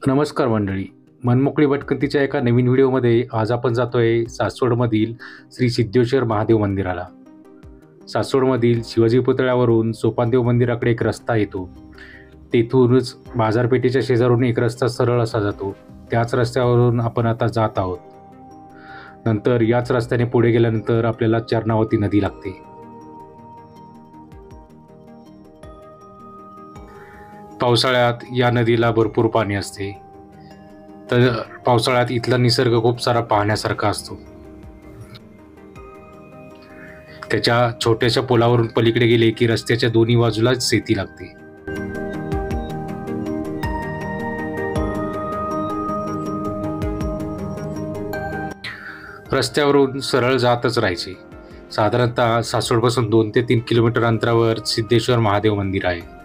नमस्कार मंडळी. मनमोकळी भटकंतीच्या एका नवीन व्हिडिओमध्ये आज आपण जातोय सासवडमधील श्री सिद्धेश्वर महादेव मंदिराला. सासवडमधील शिवाजी पुतळ्यावरून सोपानदेव मंदिराकडे एक रस्ता येतो. तेथूनच बाजारपेठेच्या शेजारून एक रस्ता सरळ असा जातो. त्याच रस्त्यावरून आपण आता जात आहोत. नंतर याच रस्त्याने पुढे गेल्यानंतर आपल्याला चरणावती नदी लागते. पावसाळ्यात या नदीला भरपूर पाणी असते. तर पावसाळ्यात इथला निसर्ग खूप सारा पाहण्यासारखा असतो. त्याच्या छोट्याशा पुलावरून पलीकडे गेले की रस्त्याच्या दोन्ही बाजूलाच शेती लागते. रस्त्यावरून सरळ जातच राहायचे. साधारणतः सासवडपासून 2 ते 3 किलोमीटर अंतरावर सिद्धेश्वर महादेव मंदिर आहे.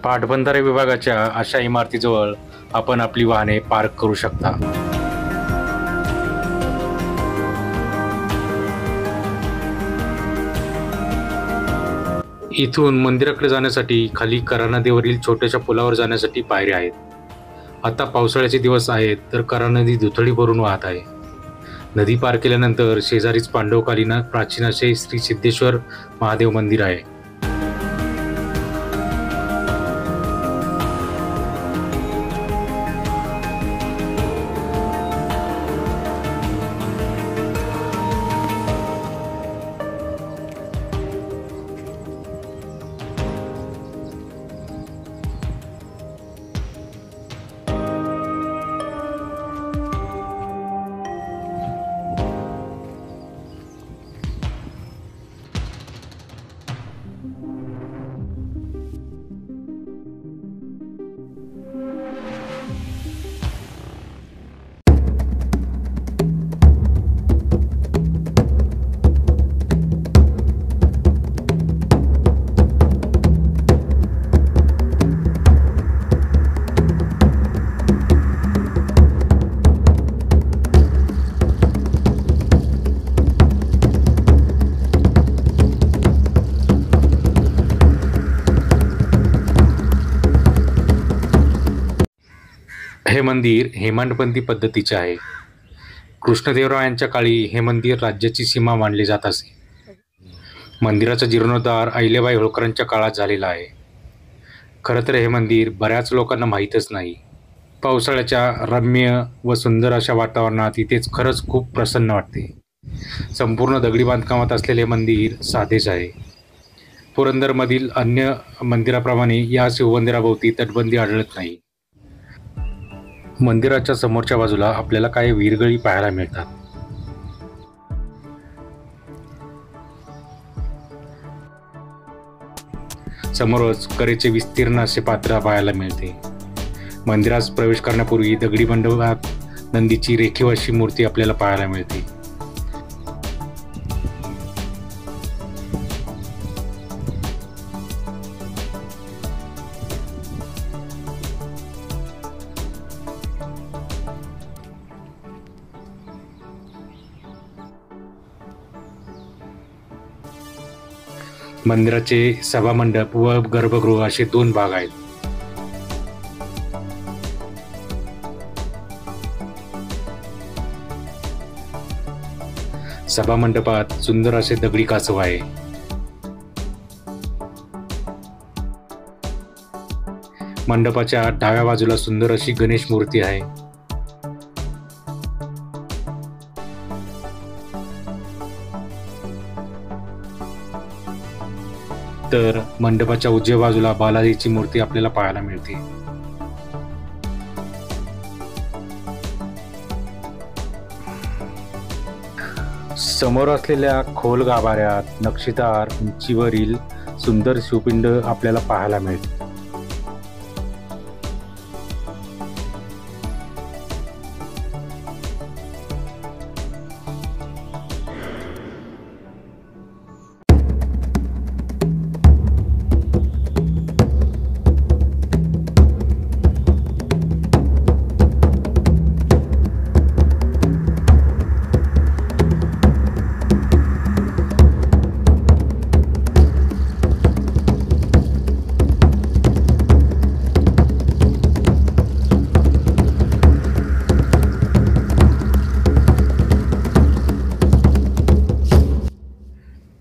पाटबंधारे विभागाच्या अशा इमारतीजवळ आपण आपली वाहने पार्क करू शकता. इथून मंदिराकडे जाण्यासाठी खाली करा नदीवरील छोट्याशा पुलावर जाण्यासाठी पायऱ्या आहेत. आता पावसाळ्याचे दिवस आहेत तर करा नदी दुथडी भरून वाहत आहे. नदी पार केल्यानंतर शेजारीच पांडवकालीन प्राचीन असे श्री सिद्धेश्वर महादेव मंदिर आहे. हे मंदिर हेमाडपंथी पद्धतीचे आहे. कृष्णदेवरायांच्या काळी हे मंदिर राज्याची सीमा मानले जात असे. मंदिराचा जीर्णोद्धार अहिल्याबाई होळकरांच्या काळात झालेला आहे. खरं तर हे मंदिर बऱ्याच लोकांना माहीतच नाही. पावसाळ्याच्या रम्य व सुंदर अशा वातावरणात इथेच खरंच खूप प्रसन्न वाटते. संपूर्ण दगडी बांधकामात असलेले मंदिर साधेच आहे. पुरंदरमधील अन्य मंदिराप्रमाणे या शिवमंदिराभोवती तटबंदी आढळत नाही. मंदिराच्या समोरच्या बाजूला आपल्याला काही विरगळी पाहायला मिळतात. समोरच करेचे विस्तीर्ण असे पात्र पाहायला मिळते. मंदिरात प्रवेश करण्यापूर्वी दगडी मंडपात नंदीची रेखीव अशी मूर्ती आपल्याला पाहायला मिळते. मंदिराचे सभामंडप व गर्भगृह असे 2 भाग आहेत. सभामंडपात सुंदर असे दगडी कासव आहे. मंडपाच्या डाव्या बाजूला सुंदर अशी गणेश मूर्ती आहे. तर मंडपाच्या उजव्या बाजूला बालाजीची मूर्ती आपल्याला पाहायला मिळते. समोर असलेल्या खोल गाभाऱ्यात नक्षीदार उंचीवरील सुंदर शिवपिंड आपल्याला पाहायला मिळते.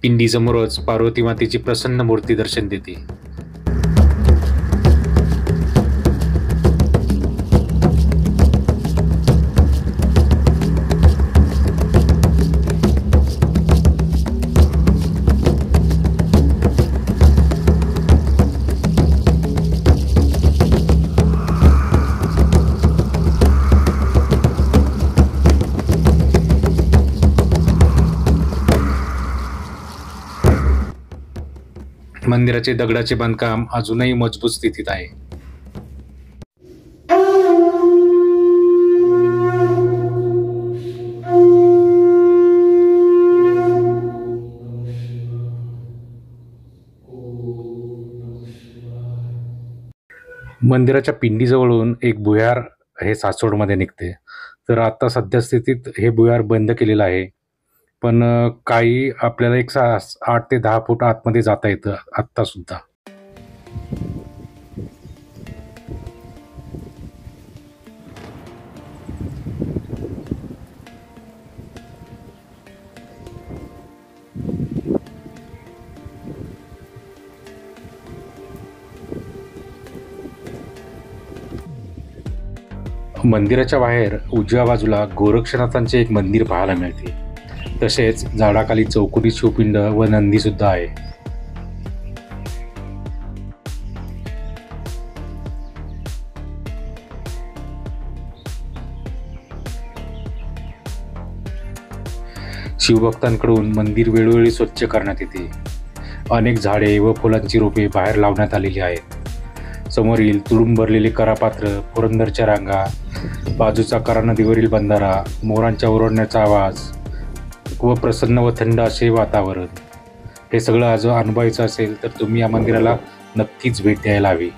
पिंडीसमोरच पार्वती मातेची प्रसन्न मूर्ती दर्शन देते. मंदिराचे दगडाचे बांधकाम अजूनही मजबूत स्थितीत आहे. मंदिराच्या पिंडीजवळून एक भुयार हे सासवडमध्ये निघते. तर आता सध्या स्थितीत हे भुयार बंद केलेलं आहे, पण काही आपल्याला 8 ते 10 फूट आतमध्ये जाता येतं आत्ता सुद्धा. मंदिराच्या बाहेर उजव्या बाजूला गोरक्षनाथांचे एक मंदिर पाहायला मिळते. तसेच झाडाखाली चौकोनी शिवपिंड व नंदी सुद्धा आहे. शिवभक्तांकडून मंदिर वेळोवेळी स्वच्छ करण्यात येते. अनेक झाडे व फुलांची रोपे बाहेर लावण्यात आलेली आहेत. समोरील तुडूंब भरलेले करापात्र, पुरंदरच्या रांगा, बाजूचा करा नदीवरील बंधारा, मोरांच्या ओरडण्याचा आवाज व प्रसन्न व थंड असे वातावरण, हे सगळं आज अनुभवायचं असेल तर तुम्ही या मंदिराला नक्कीच भेट द्यायला हवी.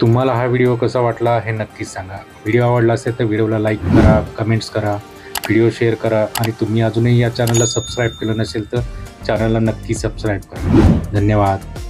तुम्हाला हा व्हिडिओ कसा वाटला हे नक्कीच सांगा. व्हिडिओ आवडला असेल तर व्हिडिओला लाईक करा, कमेंट्स करा, व्हिडिओ शेअर करा आणि तुम्ही अजूनही या चॅनलला सबस्क्राईब केलं नसेल तर चॅनलला नक्की सबस्क्राईब करा. धन्यवाद.